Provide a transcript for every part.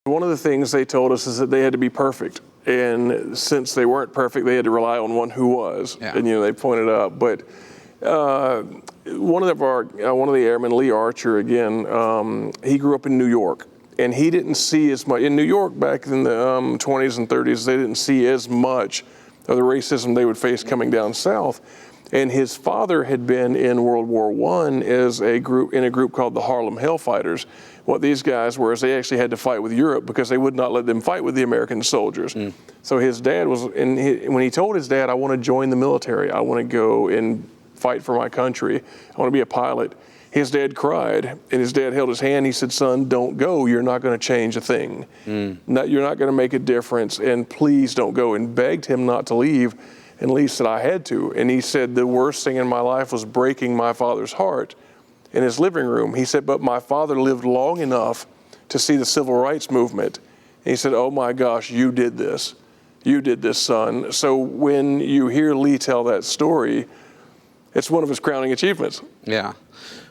One of the things they told us is that they had to be perfect. And since they weren't perfect, they had to rely on one who was. Yeah. And, they pointed out. But one of the airmen, Lee Archer, again, he grew up in New York. And he didn't see as much. In New York back in the 20s and 30s, they didn't see as much of the racism they would face coming down south. And his father had been in World War I in a group called the Harlem Hellfighters. What these guys were is they actually had to fight with Europe because they would not let them fight with the American soldiers. So his dad was, when he told his dad, I want to join the military, I want to go and fight for my country, I want to be a pilot, his dad cried, and his dad held his hand. He said, son, don't go. You're not going to change a thing. You're not going to make a difference, and please don't go, and begged him not to leave. And Lee said, I had to. And he said, the worst thing in my life was breaking my father's heart in his living room. He said, but my father lived long enough to see the civil rights movement. And he said, oh my gosh, you did this. You did this, son. So when you hear Lee tell that story, it's one of his crowning achievements. Yeah.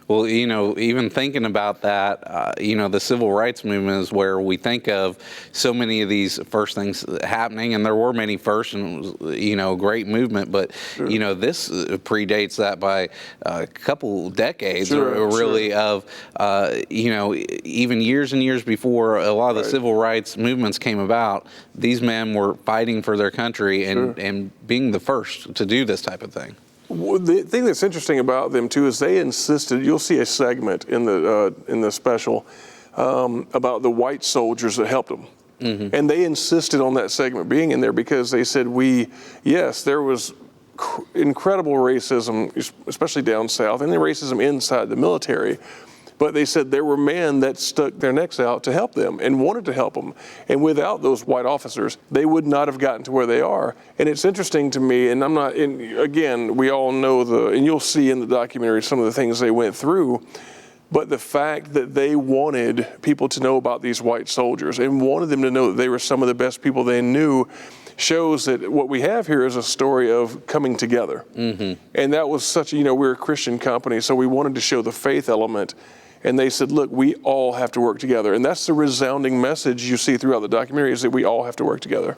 Well, even thinking about that, the civil rights movement is where we think of so many of these first things happening, and there were many first, and it was, a great movement. But, Sure. This predates that by a couple decades, Sure, really, sure. of, even years and years before a lot of the civil rights movements came about, these men were fighting for their country and being the first to do this type of thing. Well, the thing that's interesting about them too is they insisted. You'll see a segment in the special about the white soldiers that helped them, and they insisted on that segment being in there because they said there was incredible racism, especially down south, and then racism inside the military. But they said there were men that stuck their necks out to help them and wanted to help them. And without those white officers, they would not have gotten to where they are. And it's interesting to me, and again, we all know and you'll see in the documentary some of the things they went through, but the fact that they wanted people to know about these white soldiers and wanted them to know that they were some of the best people they knew shows that what we have here is a story of coming together. And that was we're a Christian company, so we wanted to show the faith element. And they said, look, we all have to work together. And that's the resounding message you see throughout the documentary, is that we all have to work together.